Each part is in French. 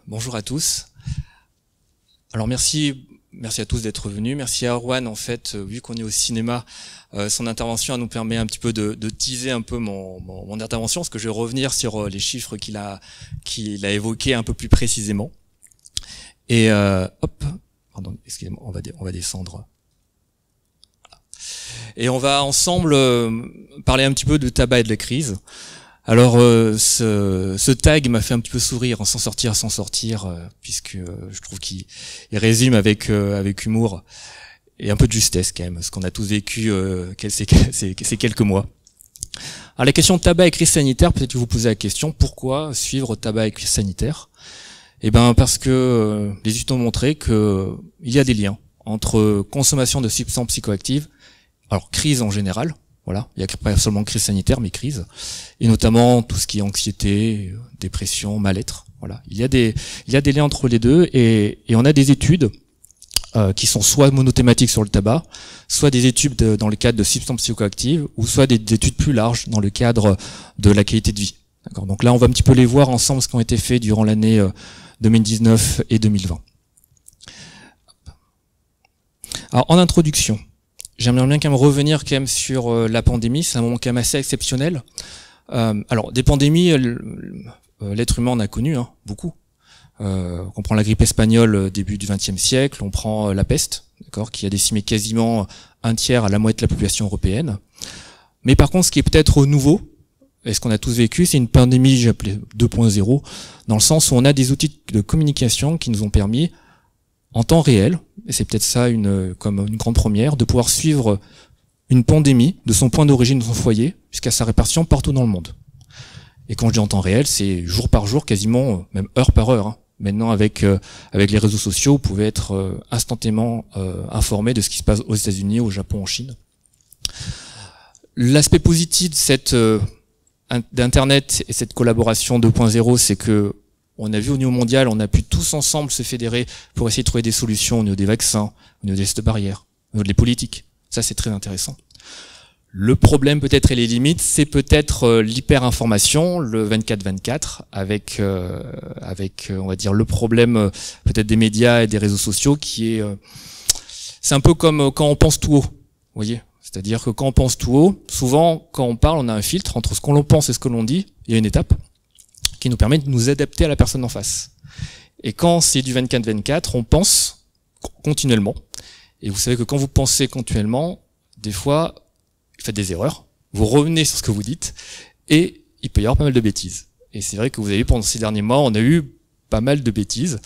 Bonjour à tous. Alors merci à tous d'être venus. Merci à Erwan, en fait, vu qu'on est au cinéma, son intervention nous permet un petit peu de teaser un peu mon intervention, parce que je vais revenir sur les chiffres qu'il a évoqués un peu plus précisément. Et hop, pardon, excusez-moi, on va descendre. Et on va ensemble parler un petit peu de tabac et de la crise. Alors ce tag m'a fait un petit peu sourire, Sans sortir, puisque je trouve qu'il résume avec humour et un peu de justesse quand même, ce qu'on a tous vécu ces quelques mois. Alors la question de tabac et crise sanitaire, peut-être que vous posez la question, pourquoi suivre tabac et crise sanitaire? Eh ben parce que les études ont montré que il y a des liens entre consommation de substances psychoactives, alors crise en général, voilà, il n'y a pas seulement crise sanitaire, mais crise, et notamment tout ce qui est anxiété, dépression, mal-être. Voilà, il y a des liens entre les deux, et on a des études qui sont soit monothématiques sur le tabac, soit des études dans le cadre de substances psychoactives, ou soit des études plus larges dans le cadre de la qualité de vie. D'accord. Donc là, on va un petit peu les voir ensemble, ce qui ont été faits durant l'année 2019 et 2020. Alors en introduction, j'aimerais bien quand même revenir quand même sur la pandémie. C'est un moment quand même assez exceptionnel. Alors des pandémies, l'être humain en a connu beaucoup. On prend la grippe espagnole début du XXe siècle, on prend la peste, d'accord, qui a décimé quasiment un tiers à la moitié de la population européenne. Mais par contre, ce qui est peut-être nouveau, et ce qu'on a tous vécu, c'est une pandémie, j'ai appelé 2.0, dans le sens où on a des outils de communication qui nous ont permis, en temps réel, et c'est peut-être ça comme une grande première, de pouvoir suivre une pandémie de son point d'origine, de son foyer, jusqu'à sa répartition partout dans le monde. Et quand je dis en temps réel, c'est jour par jour, quasiment, même heure par heure. Maintenant, avec les réseaux sociaux, vous pouvez être instantanément informé de ce qui se passe aux États-Unis, au Japon, en Chine. L'aspect positif d'Internet et cette collaboration 2.0, c'est que on a vu au niveau mondial, on a pu tous ensemble se fédérer pour essayer de trouver des solutions au niveau des vaccins, au niveau des gestes barrières, au niveau des politiques. Ça, c'est très intéressant. Le problème peut-être et les limites, c'est peut-être l'hyper-information, le 24/24, avec on va dire le problème peut-être des médias et des réseaux sociaux qui est, c'est un peu comme quand on pense tout haut, vous voyez. C'est-à-dire que quand on pense tout haut, souvent quand on parle, on a un filtre entre ce que l'on pense et ce que l'on dit. Il y a une étape qui nous permet de nous adapter à la personne en face. Et quand c'est du 24/24, on pense continuellement. Et vous savez que quand vous pensez continuellement, des fois, vous faites des erreurs, vous revenez sur ce que vous dites, et il peut y avoir pas mal de bêtises. Et c'est vrai que vous avez vu pendant ces derniers mois, on a eu pas mal de bêtises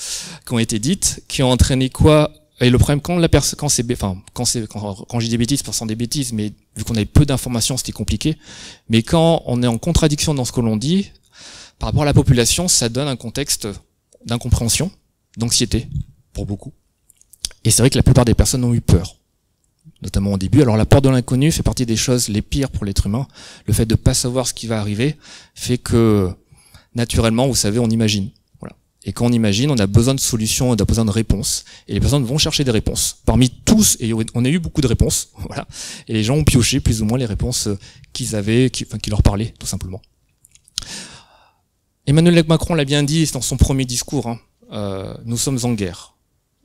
qui ont été dites, qui ont entraîné quoi? Et le problème, quand je dis des bêtises, c'est des bêtises, mais vu qu'on avait peu d'informations, c'était compliqué. Mais quand on est en contradiction dans ce que l'on dit, par rapport à la population, ça donne un contexte d'incompréhension, d'anxiété, pour beaucoup. Et c'est vrai que la plupart des personnes ont eu peur, notamment au début. Alors la peur de l'inconnu fait partie des choses les pires pour l'être humain. Le fait de ne pas savoir ce qui va arriver fait que, naturellement, vous savez, on imagine. Voilà. Et quand on imagine, on a besoin de solutions, on a besoin de réponses. Et les personnes vont chercher des réponses. Parmi tous, et on a eu beaucoup de réponses, voilà. Et les gens ont pioché plus ou moins les réponses qu'ils avaient, qui leur parlaient, tout simplement. Emmanuel Macron l'a bien dit dans son premier discours, nous sommes en guerre.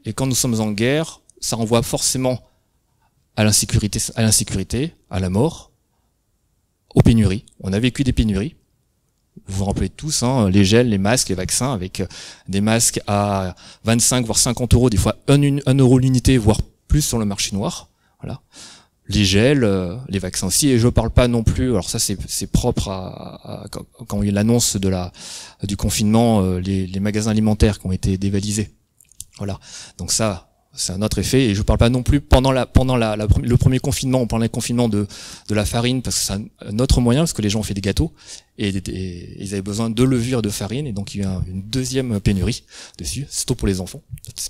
Et quand nous sommes en guerre, ça renvoie forcément à l'insécurité, à la mort, aux pénuries. On a vécu des pénuries. Vous vous rappelez tous, les gels, les masques, les vaccins, avec des masques à 25 voire 50 euros, des fois 1 euro l'unité, voire plus sur le marché noir. Voilà. Les gels, les vaccins aussi, et je parle pas non plus, alors ça c'est propre à quand il y a eu l'annonce du confinement, les magasins alimentaires qui ont été dévalisés. Voilà. Donc ça, c'est un autre effet, et je parle pas non plus pendant le premier confinement, on parlait de confinement de la farine, parce que c'est un autre moyen, parce que les gens ont fait des gâteaux, et ils avaient besoin de levure et de farine, et donc il y a eu une deuxième pénurie dessus, surtout pour les enfants.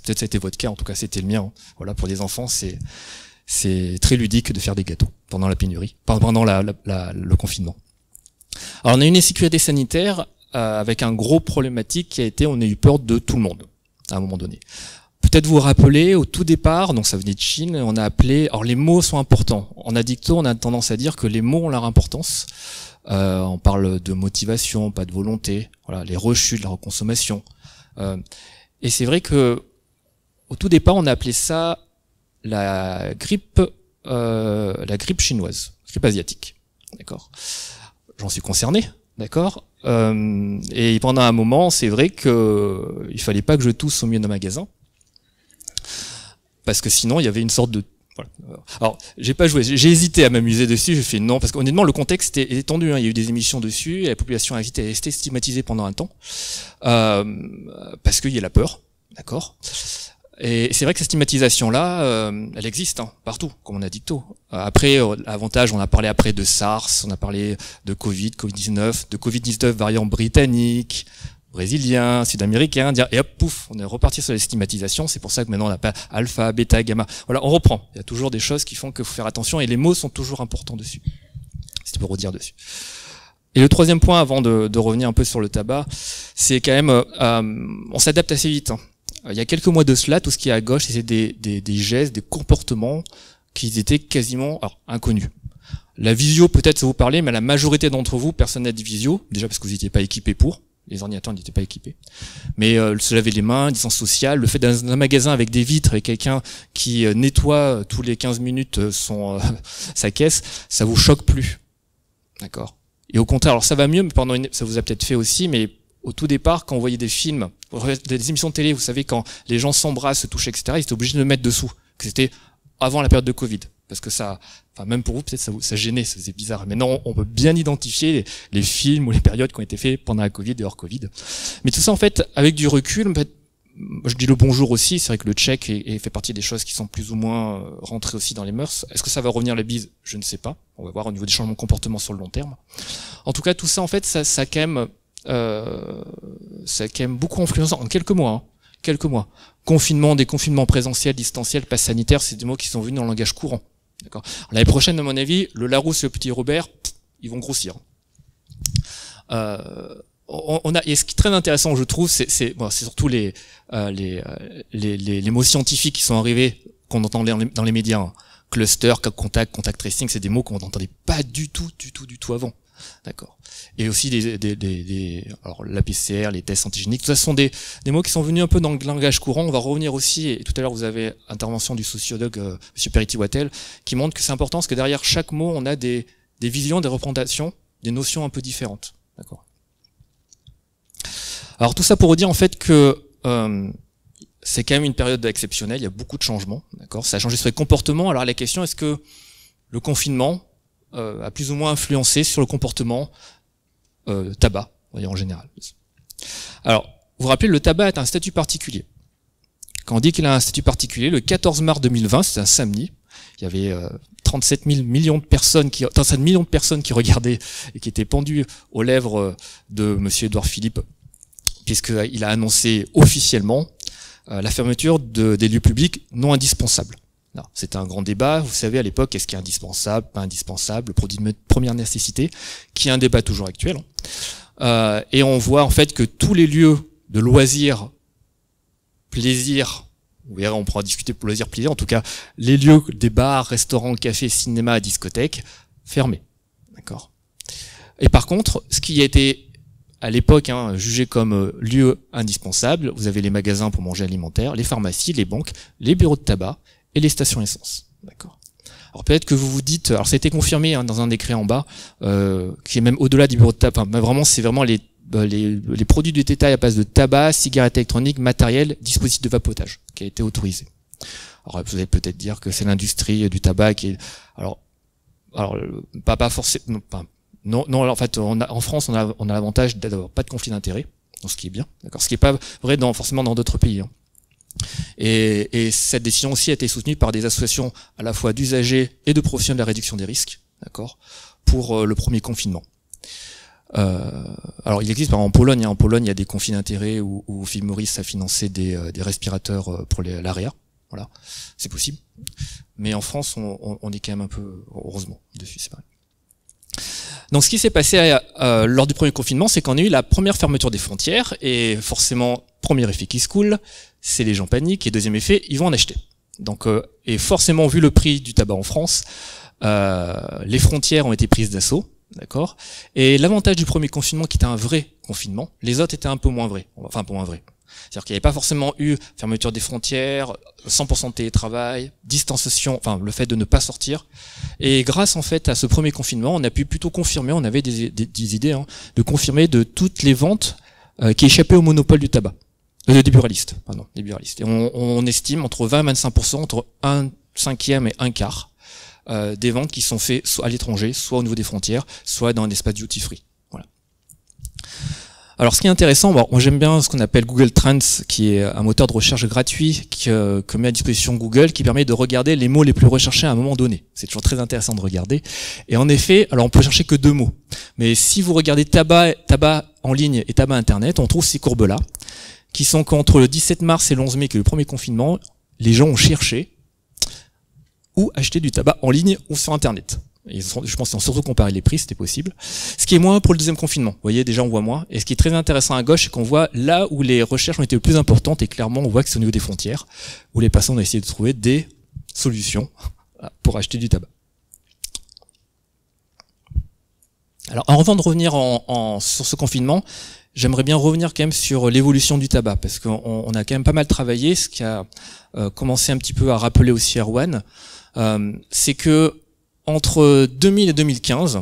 Peut-être ça a été votre cas, en tout cas c'était le mien. Voilà, pour les enfants, c'est très ludique de faire des gâteaux pendant la pénurie, pendant le confinement. Alors on a une insécurité sanitaire avec un gros problématique qui a été, on a eu peur de tout le monde à un moment donné. Peut-être vous vous rappelez, au tout départ, donc ça venait de Chine, on a appelé... Alors les mots sont importants. En addicto, on a tendance à dire que les mots ont leur importance. On parle de motivation, pas de volonté. Voilà, les rechutes, la reconsommation. Et c'est vrai que au tout départ, on a appelé ça la grippe chinoise, grippe asiatique. D'accord. J'en suis concerné, d'accord. Et pendant un moment, c'est vrai que il fallait pas que je tousse au milieu d'un magasin, parce que sinon il y avait une sorte de... Voilà. Alors, j'ai pas joué, j'ai hésité à m'amuser dessus, j'ai fait non, parce qu'honnêtement le contexte est tendu, hein. Il y a eu des émissions dessus, et la population a été stigmatisée pendant un temps, parce qu'il y a la peur, d'accord. Et c'est vrai que cette stigmatisation-là, elle existe hein, partout, comme on a dit tôt. Après, avantage, on a parlé après de SARS, on a parlé de Covid-19, de Covid-19 variant britannique, brésilien, sud-américain, et hop, pouf, on est reparti sur les stigmatisations. C'est pour ça que maintenant on n'a pas alpha, bêta, gamma. Voilà, on reprend. Il y a toujours des choses qui font qu'il faut faire attention, et les mots sont toujours importants dessus. C'était pour redire dessus. Et le troisième point, avant de revenir un peu sur le tabac, c'est quand même, on s'adapte assez vite. Hein. Il y a quelques mois de cela, tout ce qui est à gauche, c'était des gestes, des comportements qui étaient quasiment inconnus. La visio, peut-être ça vous parlait, mais la majorité d'entre vous, personne n'a de visio, déjà parce que vous n'étiez pas équipés pour, les ordinateurs n'étaient pas équipés. Mais se laver les mains, distance sociale, le fait dans un magasin avec des vitres, avec quelqu'un qui nettoie tous les 15 minutes sa caisse, ça vous choque plus. D'accord. Et au contraire, alors ça va mieux, mais ça vous a peut-être fait aussi, mais au tout départ, quand on voyait des films, des émissions de télé, vous savez, quand les gens s'embrassent, se touchent, etc., ils étaient obligés de le mettre dessous. Que c'était avant la période de Covid. Parce que ça, enfin, même pour vous, peut-être ça gênait, ça faisait bizarre. Maintenant, on peut bien identifier les films ou les périodes qui ont été faits pendant la Covid et hors Covid. Mais tout ça, en fait, avec du recul, en fait, je dis le bonjour aussi, c'est vrai que le check fait partie des choses qui sont plus ou moins rentrées aussi dans les mœurs. Est-ce que ça va revenir la bise? Je ne sais pas. On va voir au niveau des changements de comportement sur le long terme. En tout cas, tout ça, en fait, ça a quand même beaucoup influencé en quelques mois. Hein, quelques mois. Confinement, déconfinement présentiel, distanciel, passe sanitaire, c'est des mots qui sont venus dans le langage courant. D'accord. L'année prochaine, à mon avis, le Larousse et le Petit Robert, ils vont grossir. Et ce qui est très intéressant, je trouve, c'est surtout les mots scientifiques qui sont arrivés, qu'on entend dans les médias. Hein. Cluster, contact tracing, c'est des mots qu'on n'entendait pas du tout avant. D'accord. Et aussi alors la PCR, les tests antigéniques, tout ça sont des mots qui sont venus un peu dans le langage courant. On va revenir aussi, et tout à l'heure vous avez intervention du sociologue M. Periti-Wattel, qui montre que c'est important parce que derrière chaque mot, on a des visions, des représentations, des notions un peu différentes. D'accord. Alors tout ça pour dire en fait que c'est quand même une période exceptionnelle, il y a beaucoup de changements, d'accord. Ça a changé sur les comportements. Alors la question, est-ce que le confinement a plus ou moins influencé sur le comportement tabac, on va dire en général. Alors, vous vous rappelez, le tabac est un statut particulier. Quand on dit qu'il a un statut particulier, le 14 mars 2020, c'était un samedi, il y avait 37 millions de personnes qui regardaient et qui étaient pendues aux lèvres de monsieur Édouard Philippe, puisqu'il a annoncé officiellement la fermeture des lieux publics non indispensables. C'était un grand débat, vous savez à l'époque, est-ce qu'il est indispensable, pas indispensable, le produit de première nécessité, qui est un débat toujours actuel. Et on voit en fait que tous les lieux de loisirs, plaisir, vous verrez, on pourra discuter pour loisirs, plaisir, en tout cas, les lieux des bars, restaurants, cafés, cinémas, discothèques, fermés. D'accord. Et par contre, ce qui a été à l'époque jugé comme lieu indispensable, vous avez les magasins pour manger alimentaire, les pharmacies, les banques, les bureaux de tabac, et les stations essence, d'accord. Alors peut-être que vous vous dites, alors ça a été confirmé dans un décret en bas, qui est même au-delà du bureau de tabac. Enfin, vraiment, c'est vraiment les produits du détail à base de tabac, cigarettes électroniques, matériel, dispositifs de vapotage, qui a été autorisé. Alors vous allez peut-être dire que c'est l'industrie du tabac qui est, alors pas forcément, non, en fait, en France, on a l'avantage d'avoir pas de conflit d'intérêt, donc ce qui est bien, d'accord. Ce qui est pas vrai forcément dans d'autres pays. Hein. Et cette décision aussi a été soutenue par des associations à la fois d'usagers et de professionnels de la réduction des risques, d'accord, pour le premier confinement. Alors il existe par exemple en Pologne il y a des conflits d'intérêts où Philip Morris a financé des respirateurs pour l'AREA, voilà, c'est possible. Mais en France on est quand même un peu, heureusement, dessus, c'est pareil. Donc ce qui s'est passé lors du premier confinement, c'est qu'on a eu la première fermeture des frontières, et forcément, premier effet qui se coule, c'est les gens paniquent, et deuxième effet, ils vont en acheter. Donc, et forcément, vu le prix du tabac en France, les frontières ont été prises d'assaut, d'accord. Et l'avantage du premier confinement, qui était un vrai confinement, les autres étaient un peu moins vrais, enfin un peu moins vrais. C'est-à-dire qu'il n'y avait pas forcément eu fermeture des frontières, 100% de télétravail, distanciation, enfin le fait de ne pas sortir. Et grâce en fait à ce premier confinement, on a pu plutôt confirmer, on avait des idées, hein, de confirmer de toutes les ventes qui échappaient au monopole du tabac. Des buralistes, pardon, des buralistes. Et on estime entre 20 et 25%, entre 1/5 et 1/4 des ventes qui sont faites soit à l'étranger, soit au niveau des frontières, soit dans un espace duty free. Voilà. Alors ce qui est intéressant, bon, moi j'aime bien ce qu'on appelle Google Trends, qui est un moteur de recherche gratuit que met à disposition Google, qui permet de regarder les mots les plus recherchés à un moment donné. C'est toujours très intéressant de regarder. Et en effet, alors on peut chercher que 2 mots. Mais si vous regardez tabac en ligne et tabac internet, on trouve ces courbes-là, qui sont qu'entre le 17 mars et le 11 mai, qui est le premier confinement, les gens ont cherché où acheter du tabac en ligne ou sur internet. Je pense qu'ils ont surtout comparé les prix, c'était possible. Ce qui est moins pour le deuxième confinement. Vous voyez, déjà on voit moins. Et ce qui est très intéressant à gauche, c'est qu'on voit là où les recherches ont été le plus importantes, et clairement on voit que c'est au niveau des frontières, où les personnes ont essayé de trouver des solutions pour acheter du tabac. Alors avant de revenir sur ce confinement, j'aimerais bien revenir quand même sur l'évolution du tabac, parce qu'on a quand même pas mal travaillé, ce qui a commencé un petit peu à rappeler aussi Erwan, c'est que entre 2000 et 2015,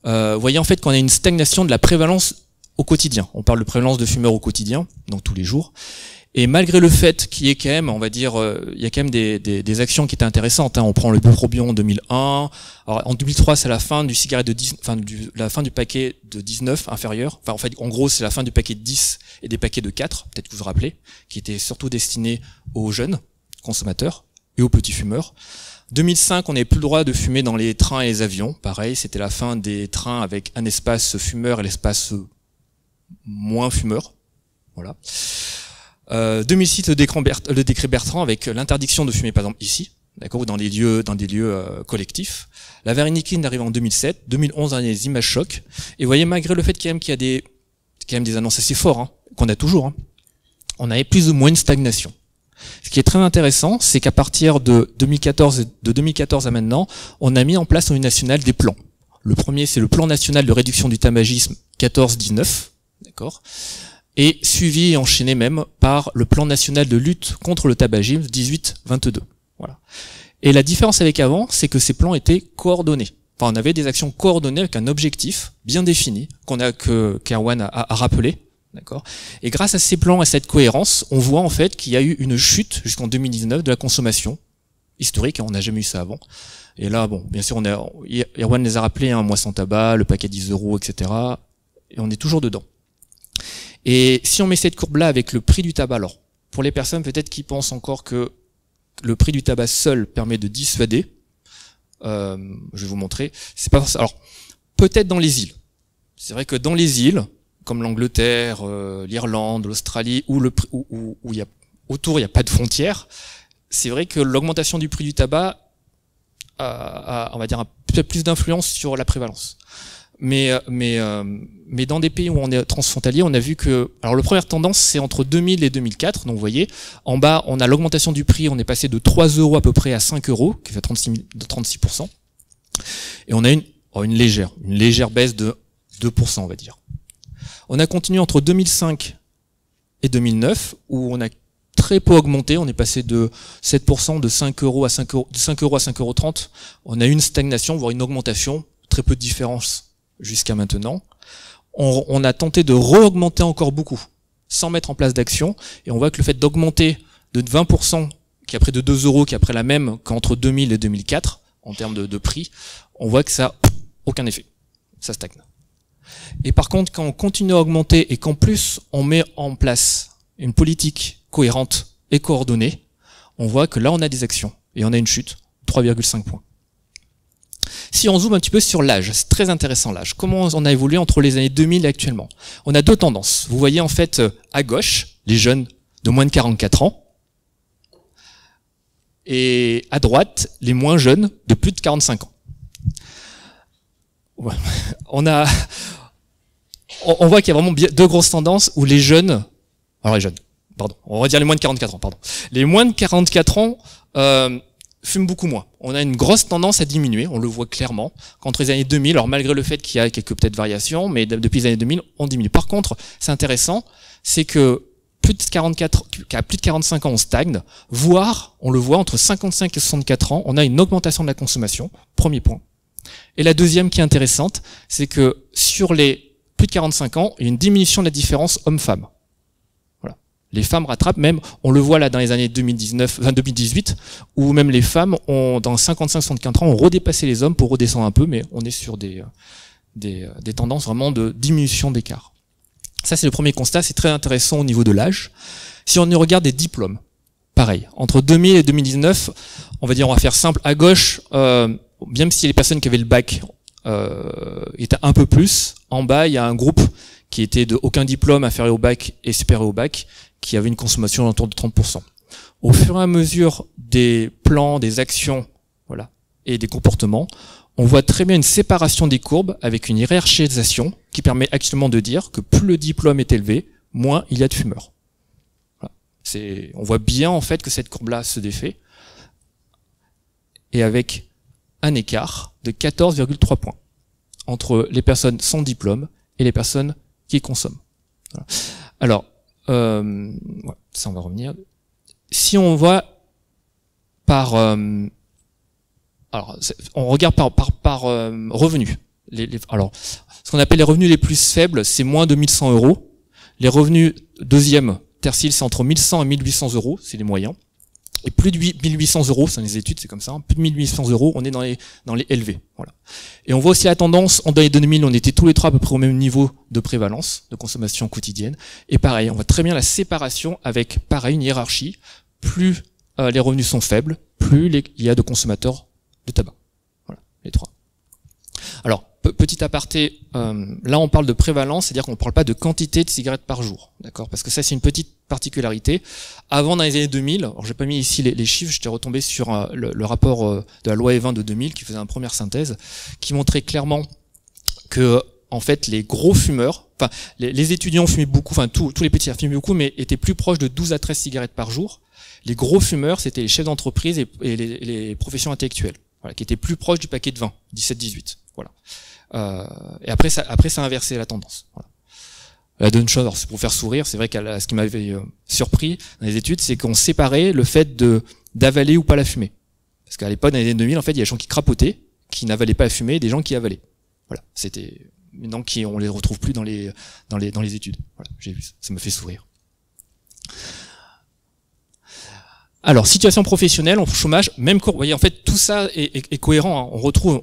vous voyez en fait qu'on a une stagnation de la prévalence au quotidien. On parle de prévalence de fumeurs au quotidien, donc tous les jours. Et malgré le fait qu'il y ait quand même, on va dire, il y a quand même des actions qui étaient intéressantes. Hein. On prend le Bupropion en 2001. Alors, en 2003, c'est la fin du cigarette de 10, enfin la fin du paquet de 19 inférieur. Enfin, en fait, en gros, c'est la fin du paquet de 10 et des paquets de 4, peut-être que vous vous rappelez, qui étaient surtout destinés aux jeunes consommateurs et aux petits fumeurs. 2005, on n'avait plus le droit de fumer dans les trains et les avions. Pareil, c'était la fin des trains avec un espace fumeur et l'espace moins fumeur. Voilà. 2006, le décret Bertrand avec l'interdiction de fumer, par exemple, ici, d'accord, ou dans des lieux collectifs. La Varenicline arrive en 2007. 2011, on a des images chocs. Et vous voyez, malgré le fait qu'il y a des annonces assez fortes, hein, qu'on a toujours, hein, on avait plus ou moins une stagnation. Ce qui est très intéressant, c'est qu'à partir de 2014 à maintenant, on a mis en place au niveau national des plans. Le premier, c'est le plan national de réduction du tabagisme 14-19, d'accord, et suivi et enchaîné même par le plan national de lutte contre le tabagisme 18-22. Voilà. Et la différence avec avant, c'est que ces plans étaient coordonnés. Enfin, on avait des actions coordonnées avec un objectif bien défini, qu'Erwan a rappelé. D'accord. Et grâce à ces plans, à cette cohérence, on voit en fait qu'il y a eu une chute jusqu'en 2019 de la consommation historique. On n'a jamais eu ça avant. Et là, bon, bien sûr, Erwan les a rappelés, hein, Moisson Tabac, le paquet 10 €, etc. Et on est toujours dedans. Et si on met cette courbe-là avec le prix du tabac, alors, pour les personnes peut-être qui pensent encore que le prix du tabac seul permet de dissuader, je vais vous montrer. C'est pas alors peut-être dans les îles. C'est vrai que dans les îles, comme l'Angleterre, l'Irlande, l'Australie, où il y a autour il n'y a pas de frontières, c'est vrai que l'augmentation du prix du tabac a on va dire peut-être plus d'influence sur la prévalence. Mais dans des pays où on est transfrontalier, on a vu que alors la première tendance c'est entre 2000 et 2004. Donc vous voyez, en bas on a l'augmentation du prix, on est passé de 3 € à peu près à 5 €, qui fait 36%. Et on a une légère baisse de 2%, on va dire. On a continué entre 2005 et 2009, où on a très peu augmenté. On est passé de 7%, de 5 € à 5 €, de 5 € à 5,30 €. On a eu une stagnation, voire une augmentation, très peu de différence jusqu'à maintenant. On a tenté de re-augmenter encore beaucoup, sans mettre en place d'action. Et on voit que le fait d'augmenter de 20%, qui est près de 2 €, qui est après la même qu'entre 2000 et 2004, en termes de prix, on voit que ça n'a aucun effet. Ça stagne. Et par contre, quand on continue à augmenter et qu'en plus on met en place une politique cohérente et coordonnée, on voit que là on a des actions et on a une chute, 3,5 points. Si on zoome un petit peu sur l'âge, c'est très intéressant l'âge. Comment on a évolué entre les années 2000 et actuellement? On a deux tendances. Vous voyez en fait à gauche, les jeunes de moins de 44 ans, et à droite, les moins jeunes de plus de 45 ans. on voit qu'il y a vraiment deux grosses tendances où les jeunes, pardon, on va dire les moins de 44 ans, pardon. Les moins de 44 ans fument beaucoup moins. On a une grosse tendance à diminuer, on le voit clairement, qu'entre les années 2000, alors malgré le fait qu'il y a quelques peut-être variations, mais depuis les années 2000, on diminue. Par contre, c'est intéressant, c'est que qu'à plus de 45 ans, on stagne, voire, on le voit, entre 55 et 64 ans, on a une augmentation de la consommation, premier point. Et la deuxième qui est intéressante, c'est que sur les plus de 45 ans, il y a une diminution de la différence homme-femme. Voilà. Les femmes rattrapent même, on le voit là dans les années 2018, où même les femmes ont, dans 55-64 ans, ont redépassé les hommes pour redescendre un peu, mais on est sur des tendances vraiment de diminution d'écart. Ça, c'est le premier constat, c'est très intéressant au niveau de l'âge. Si on regarde des diplômes, pareil, entre 2000 et 2019, on va faire simple, à gauche, même si les personnes qui avaient le bac étaient un peu plus, en bas, il y a un groupe qui était de aucun diplôme inférieur au bac et supérieur au bac, qui avait une consommation autour de 30%. Au fur et à mesure des plans, des actions, voilà, et des comportements, on voit très bien une séparation des courbes avec une hiérarchisation qui permet actuellement de dire que plus le diplôme est élevé, moins il y a de fumeurs. Voilà. On voit bien en fait que cette courbe-là se défait, et avec un écart de 14,3 points entre les personnes sans diplôme et les personnes qui consomment. Voilà. Alors, ça on va revenir. Si on voit par... alors, on regarde par revenu. Alors, ce qu'on appelle les revenus les plus faibles, c'est moins de 1100 euros. Les revenus deuxième, tertile, c'est entre 1100 et 1800 euros, c'est les moyens. Et plus de 1800 euros, c'est les études, c'est comme ça, hein, plus de 1800 euros, on est dans les élevés. Voilà. Et on voit aussi la tendance, en 2000, on était tous les trois à peu près au même niveau de prévalence, de consommation quotidienne. Et pareil, on voit très bien la séparation avec, pareil, une hiérarchie. Plus les revenus sont faibles, plus il y a de consommateurs de tabac. Voilà, les trois. Alors, petit aparté, là on parle de prévalence, c'est-à-dire qu'on ne parle pas de quantité de cigarettes par jour, d'accord? Parce que ça c'est une petite particularité. Avant, dans les années 2000, alors j'ai pas mis ici les chiffres, j'étais retombé sur le rapport de la loi E20 de 2000 qui faisait une première synthèse, qui montrait clairement que en fait les gros fumeurs, enfin les étudiants fumaient beaucoup, enfin tous les petits fumaient beaucoup, mais étaient plus proches de 12 à 13 cigarettes par jour. Les gros fumeurs, c'était les chefs d'entreprise et les professions intellectuelles. Voilà, qui était plus proche du paquet de 20, 17-18. Voilà. Et après ça a inversé la tendance. Voilà. La deuxième chose, alors c'est pour faire sourire, c'est vrai que ce qui m'avait surpris dans les études, c'est qu'on séparait le fait d'avaler ou pas la fumée. Parce qu'à l'époque, dans les années 2000, en fait, il y a des gens qui crapotaient, qui n'avalaient pas la fumée, et des gens qui avalaient. Voilà. C'était maintenant on les retrouve plus dans les études. Voilà, j'ai vu ça. Ça me fait sourire. Alors, situation professionnelle, en chômage, même courbe. Vous voyez, en fait, tout ça est cohérent. Hein.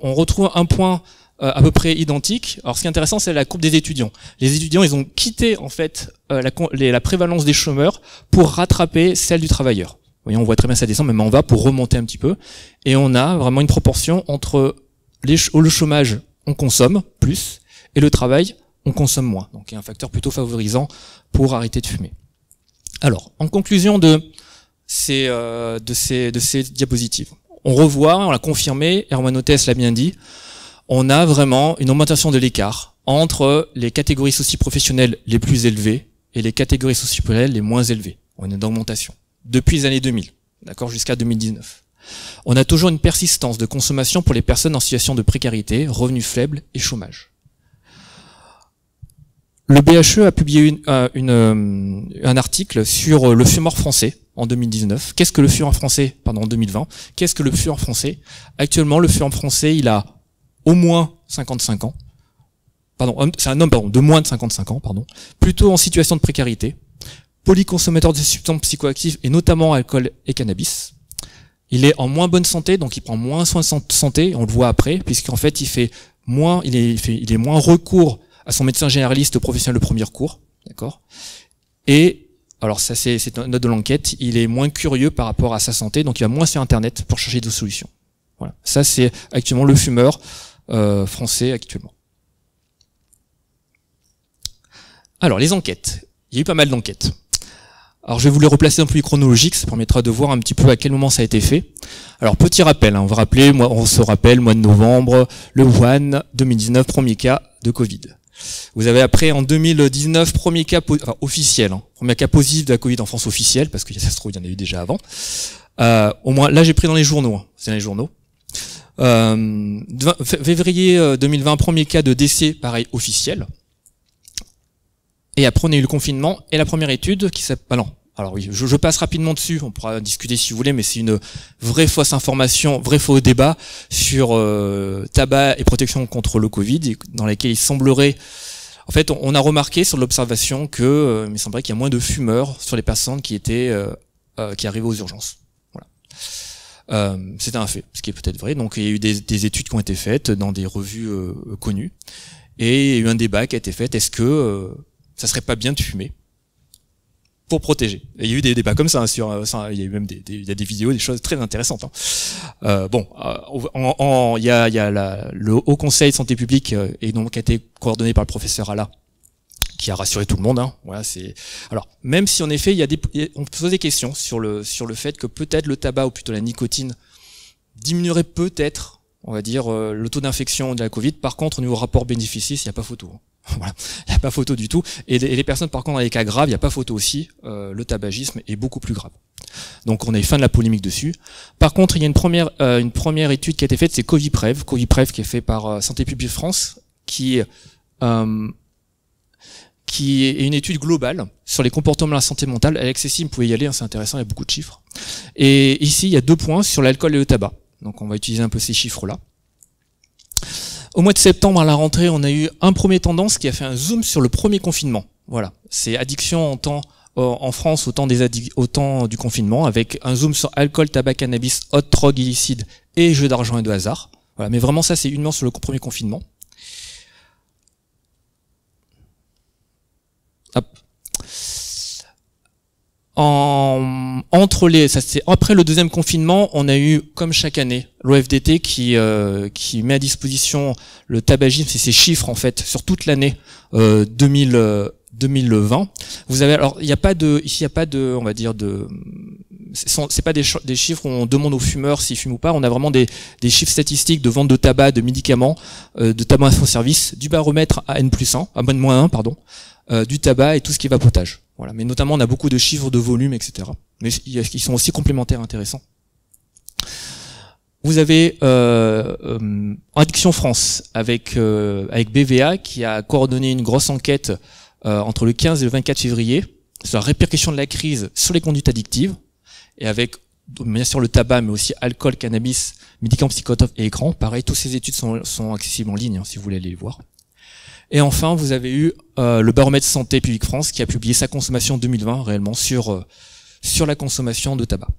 On retrouve un point à peu près identique. Alors, ce qui est intéressant, c'est la courbe des étudiants. Les étudiants, ils ont quitté, en fait, la prévalence des chômeurs pour rattraper celle du travailleur. Vous voyez, on voit très bien ça descend, même en bas, pour remonter un petit peu. Et on a vraiment une proportion entre le chômage, on consomme plus, et le travail, on consomme moins. Donc, il y a un facteur plutôt favorisant pour arrêter de fumer. Alors, en conclusion de ces diapositives. On revoit, on l'a confirmé, Herman Othès l'a bien dit, on a vraiment une augmentation de l'écart entre les catégories socio-professionnelles les plus élevées et les catégories socio-professionnelles les moins élevées. On a une augmentation depuis les années 2000, d'accord, jusqu'à 2019. On a toujours une persistance de consommation pour les personnes en situation de précarité, revenus faibles et chômage. Le BHE a publié un article sur le fumeur français en 2019. Qu'est-ce que le fumeur français, en 2020? Qu'est-ce que le fumeur français? Actuellement, le fumeur français, il a au moins 55 ans. Pardon, c'est un homme, de moins de 55 ans, plutôt en situation de précarité, polyconsommateur de substances psychoactives et notamment alcool et cannabis. Il est en moins bonne santé, donc il prend moins soin de santé, on le voit après, puisqu'en fait, il est moins recours à son médecin généraliste professionnel de premier recours, d'accord? Et, alors ça c'est une note de l'enquête, il est moins curieux par rapport à sa santé, donc il va moins sur Internet pour chercher des solutions. Voilà. Ça c'est actuellement le fumeur français actuellement. Alors les enquêtes, il y a eu pas mal d'enquêtes. Alors je vais vous les replacer un peu chronologique, ça permettra de voir un petit peu à quel moment ça a été fait. Alors petit rappel, on se rappelle, mois de novembre, le Wuhan, 2019, premier cas de Covid. Vous avez après en 2019, premier cas officiel, premier cas positif de la Covid en France officiel, parce que ça se trouve il y en a eu déjà avant. Au moins, là j'ai pris dans les journaux, c'est dans les journaux. Février 2020, premier cas de décès, pareil, officiel. Et après on a eu le confinement et la première étude qui s'appelle... Alors oui, je passe rapidement dessus, on pourra discuter si vous voulez, mais c'est une vraie fausse information, vrai faux débat sur tabac et protection contre le Covid, dans laquelle il semblerait... En fait, on a remarqué sur l'observation que il semblerait qu'il y a moins de fumeurs sur les personnes qui arrivaient aux urgences. Voilà. C'était un fait, ce qui est peut-être vrai. Donc il y a eu des études qui ont été faites dans des revues connues, et il y a eu un débat qui a été fait, est-ce que ça serait pas bien de fumer pour protéger. Et il y a eu des débats comme ça, il y a eu même il y a des vidéos, des choses très intéressantes. Il y a le Haut Conseil de Santé Publique et donc qui a été coordonné par le professeur Alla, qui a rassuré tout le monde. Voilà, alors même si en effet on peut poser des questions sur le fait que peut-être le tabac ou plutôt la nicotine diminuerait peut-être, on va dire, le taux d'infection de la Covid. Par contre, au niveau rapport bénéfice, il n'y a pas photo. Voilà, il n'y a pas photo du tout. Et les personnes par contre dans les cas graves, il n'y a pas photo aussi. Le tabagisme est beaucoup plus grave. Donc on a eu fin de la polémique dessus. Par contre, il y a une première étude qui a été faite, c'est Coviprev qui est fait par Santé publique France, qui est une étude globale sur les comportements de la santé mentale. Elle est accessible, vous pouvez y aller, c'est intéressant, il y a beaucoup de chiffres. Et ici, il y a 2 points sur l'alcool et le tabac. Donc on va utiliser un peu ces chiffres-là. Au mois de septembre, à la rentrée, on a eu un premier tendance qui a fait un zoom sur le premier confinement. Voilà, c'est addiction en France au temps du confinement, avec un zoom sur alcool, tabac, cannabis, autres drogues illicites et jeux d'argent et de hasard. Voilà, mais vraiment ça, c'est uniquement sur le premier confinement. Hop. Après le deuxième confinement, on a eu, comme chaque année, l'OFDT qui met à disposition le tabagisme et ses chiffres en fait sur toute l'année 2020. Vous avez alors il n'y a pas de on va dire c'est pas des chiffres où on demande aux fumeurs s'ils fument ou pas. On a vraiment des chiffres statistiques de vente de tabac, de médicaments, de tabac à service, du baromètre à N+1, à -1 pardon, du tabac et tout ce qui est vapotage. Voilà, mais notamment on a beaucoup de chiffres de volume, etc. Mais ils sont aussi complémentaires intéressants. Vous avez Addiction France avec BVA qui a coordonné une grosse enquête entre le 15 et le 24 février sur la répercussion de la crise sur les conduites addictives, et avec bien sûr le tabac, mais aussi alcool, cannabis, médicaments psychotropes et écran. Pareil, toutes ces études sont accessibles en ligne si vous voulez aller les voir. Et enfin, vous avez eu le baromètre Santé publique France qui a publié sa consommation 2020 réellement sur la consommation de tabac.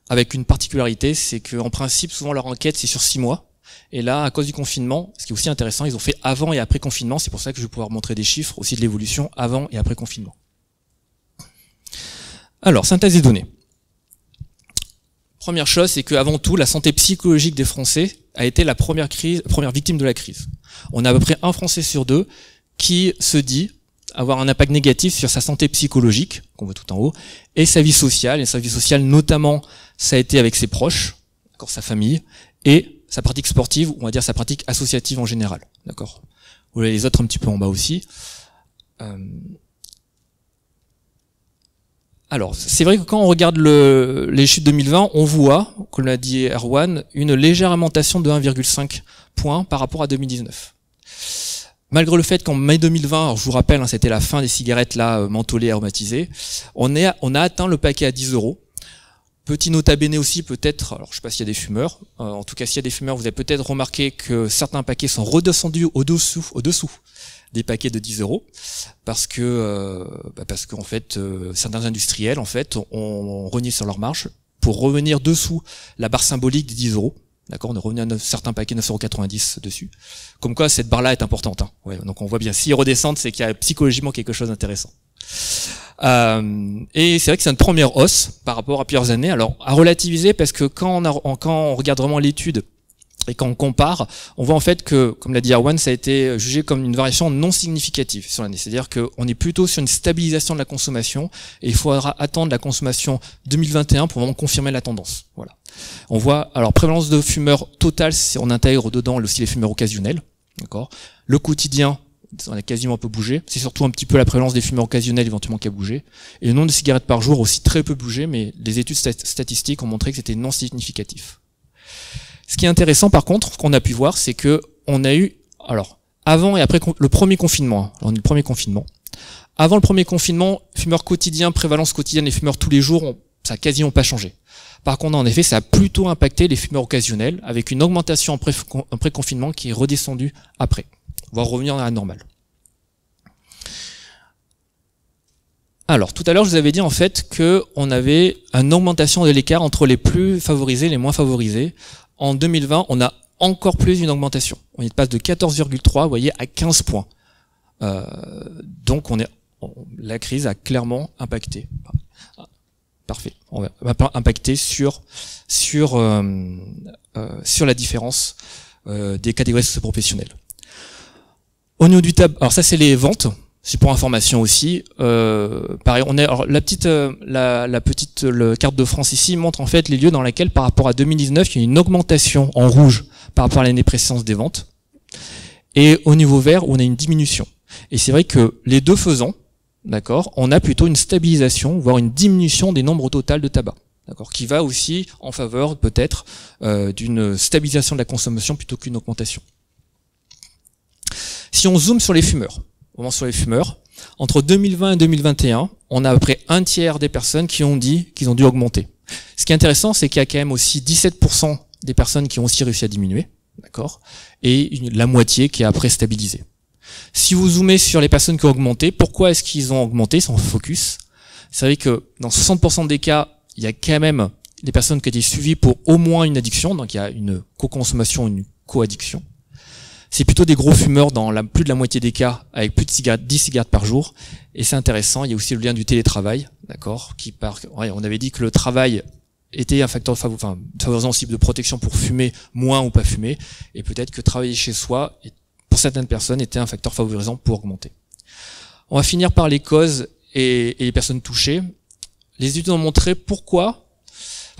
Avec une particularité, c'est qu'en principe, souvent leur enquête c'est sur 6 mois. Et là, à cause du confinement, ce qui est aussi intéressant, ils ont fait avant et après confinement. C'est pour ça que je vais pouvoir montrer des chiffres aussi de l'évolution avant et après confinement. Alors, synthèse des données. Première chose, c'est qu'avant tout, la santé psychologique des Français a été la première victime de la crise. On a à peu près un Français sur 2 qui se dit avoir un impact négatif sur sa santé psychologique, qu'on voit tout en haut, et sa vie sociale. Et sa vie sociale, notamment, ça a été avec ses proches, d'accord, sa famille, et sa pratique sportive, ou on va dire sa pratique associative en général. D'accord. Vous avez les autres un petit peu en bas aussi. Alors, c'est vrai que quand on regarde les chiffres 2020, on voit, comme l'a dit Erwan, une légère augmentation de 1,5 points par rapport à 2019. Malgré le fait qu'en mai 2020, alors je vous rappelle, c'était la fin des cigarettes là mentholées aromatisées, on a atteint le paquet à 10 €. Petit nota bene aussi peut-être, alors je sais pas s'il y a des fumeurs, en tout cas s'il y a des fumeurs, vous avez peut-être remarqué que certains paquets sont redescendus au-dessous des paquets de 10 €, parce que en fait certains industriels en fait ont renié sur leur marge pour revenir dessous la barre symbolique des 10 €. D'accord, on est revenu à certains paquets 9,90 € dessus. Comme quoi cette barre-là est importante. Ouais, donc on voit bien, s'ils redescendent, c'est qu'il y a psychologiquement quelque chose d'intéressant. Et c'est vrai que c'est une première hausse par rapport à plusieurs années. Alors à relativiser, parce que quand on regarde vraiment l'étude Et quand on compare, on voit en fait que, comme l'a dit Erwan, ça a été jugé comme une variation non significative sur l'année. C'est-à-dire qu'on est plutôt sur une stabilisation de la consommation et il faudra attendre la consommation 2021 pour vraiment confirmer la tendance. Voilà. On voit, alors, prévalence de fumeurs totale, on intègre dedans aussi les fumeurs occasionnels. D'accord. Le quotidien, on a quasiment peu bougé. C'est surtout un petit peu la prévalence des fumeurs occasionnels éventuellement qui a bougé. Et le nombre de cigarettes par jour aussi très peu bougé, mais les études statistiques ont montré que c'était non significatif. Ce qui est intéressant par contre, ce qu'on a pu voir, c'est que on a eu, alors, avant et après le premier confinement, avant le premier confinement, fumeurs quotidiens, prévalence quotidienne et fumeurs tous les jours, ça a quasiment pas changé. Par contre, en effet, ça a plutôt impacté les fumeurs occasionnels, avec une augmentation en pré-confinement qui est redescendue après, voire revenir à la normale. Alors, tout à l'heure, je vous avais dit en fait qu'on avait une augmentation de l'écart entre les plus favorisés et les moins favorisés. En 2020, on a encore plus une augmentation. On passe de 14,3, vous voyez, à 15 points. Donc, la crise a clairement impacté. Parfait. On va impacter sur la différence des catégories socio-professionnelles. Au niveau du tabac, alors ça c'est les ventes. C'est pour information aussi. Pareil, on est alors la petite carte de France ici montre en fait les lieux dans lesquels par rapport à 2019 il y a une augmentation en rouge par rapport à l'année précédente des ventes, et au niveau vert où on a une diminution. Et c'est vrai que les deux faisant, d'accord, on a plutôt une stabilisation, voire une diminution des nombres total de tabac, d'accord, qui va aussi en faveur peut-être d'une stabilisation de la consommation plutôt qu'une augmentation. Si on zoome sur les fumeurs. Entre 2020 et 2021, on a à peu près un tiers des personnes qui ont dit qu'ils ont dû augmenter. Ce qui est intéressant, c'est qu'il y a quand même aussi 17% des personnes qui ont aussi réussi à diminuer, d'accord, et la moitié qui a après stabilisé. Si vous zoomez sur les personnes qui ont augmenté, pourquoi est-ce qu'ils ont augmenté sans focus? C'est vrai que dans 60% des cas, il y a quand même des personnes qui ont été suivies pour au moins une addiction, donc il y a une co-consommation, une co-addiction. C'est plutôt des gros fumeurs dans plus de la moitié des cas, avec plus de 10 cigarettes par jour. Et c'est intéressant, il y a aussi le lien du télétravail, d'accord, on avait dit que le travail était un facteur favorisant aussi de protection pour fumer moins ou pas fumer, et peut-être que travailler chez soi, pour certaines personnes, était un facteur favorisant pour augmenter. On va finir par les causes et les personnes touchées. Les études ont montré pourquoi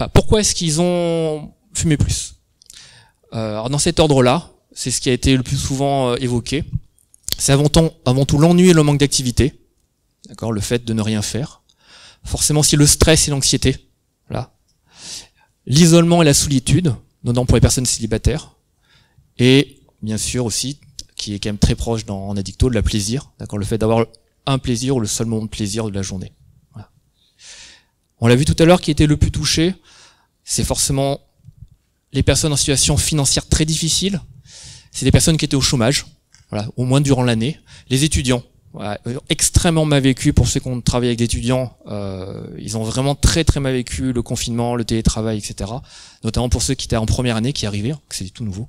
est-ce qu'ils ont fumé plus. Alors dans cet ordre-là, c'est ce qui a été le plus souvent évoqué. C'est avant tout l'ennui et le manque d'activité. D'accord, le fait de ne rien faire. Forcément aussi le stress et l'anxiété. Voilà. L'isolement et la solitude, notamment pour les personnes célibataires. Et bien sûr aussi, qui est quand même très proche en addicto, de la plaisir. D'accord, le fait d'avoir un plaisir ou le seul moment de plaisir de la journée. Voilà. On l'a vu tout à l'heure, qui était le plus touché, c'est forcément les personnes en situation financière très difficile. C'est des personnes qui étaient au chômage, voilà, au moins durant l'année. Les étudiants, voilà, extrêmement mal vécu pour ceux qui ont travaillé avec des étudiants. Ils ont vraiment très très mal vécu le confinement, le télétravail, etc. Notamment pour ceux qui étaient en première année, qui arrivaient, c'est tout nouveau.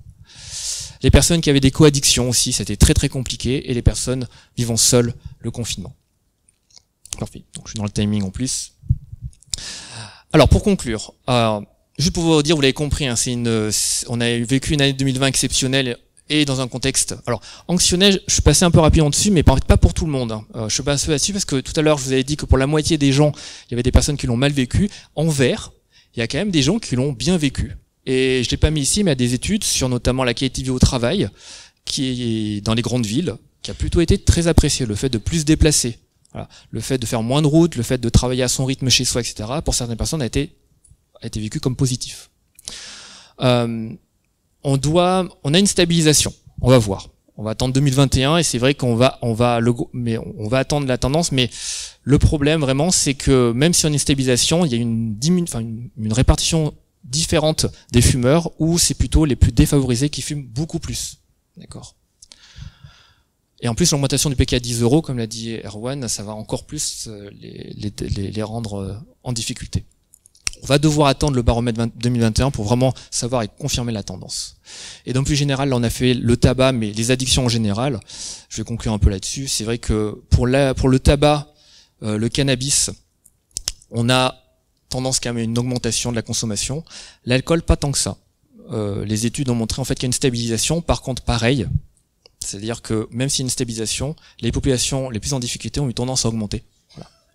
Les personnes qui avaient des co-addictions aussi, c'était très très compliqué. Et les personnes vivant seules le confinement. Parfait, donc je suis dans le timing en plus. Alors pour conclure, juste pour vous dire, vous l'avez compris, hein, on a vécu une année 2020 exceptionnelle et dans un contexte, alors anxiogène, je suis passé un peu rapidement dessus, mais pas pour tout le monde. Hein. Je suis passé là-dessus parce que tout à l'heure je vous avais dit que pour la moitié des gens, il y avait des personnes qui l'ont mal vécu. En vert, il y a quand même des gens qui l'ont bien vécu. Et je l'ai pas mis ici, mais il y a des études sur notamment la qualité de vie au travail, qui est dans les grandes villes, qui a plutôt été très apprécié, le fait de plus se déplacer, voilà, le fait de faire moins de route, le fait de travailler à son rythme chez soi, etc. Pour certaines personnes a été vécu comme positif. On a une stabilisation. On va voir. On va attendre 2021 et c'est vrai qu'on va attendre la tendance. Mais le problème vraiment, c'est que même si on a une stabilisation, il y a une répartition différente des fumeurs où c'est plutôt les plus défavorisés qui fument beaucoup plus. D'accord. Et en plus, l'augmentation du PK à 10 €, comme l'a dit Erwan, ça va encore plus les rendre en difficulté. On va devoir attendre le baromètre 2021 pour vraiment savoir et confirmer la tendance. Et donc plus général, là on a fait le tabac, mais les addictions en général. Je vais conclure un peu là-dessus. C'est vrai que pour le tabac, le cannabis, on a tendance quand même à une augmentation de la consommation. L'alcool, pas tant que ça. les études ont montré en fait qu'il y a une stabilisation. Par contre, pareil, c'est-à-dire que même s'il y a une stabilisation, les populations les plus en difficulté ont eu tendance à augmenter.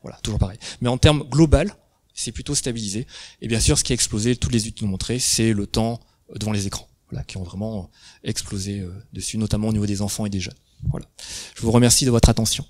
Voilà, toujours pareil. Mais en termes global, c'est plutôt stabilisé. Et bien sûr, ce qui a explosé, toutes les études l'ont montré, c'est le temps devant les écrans, voilà, qui ont vraiment explosé dessus, notamment au niveau des enfants et des jeunes. Voilà. Je vous remercie de votre attention.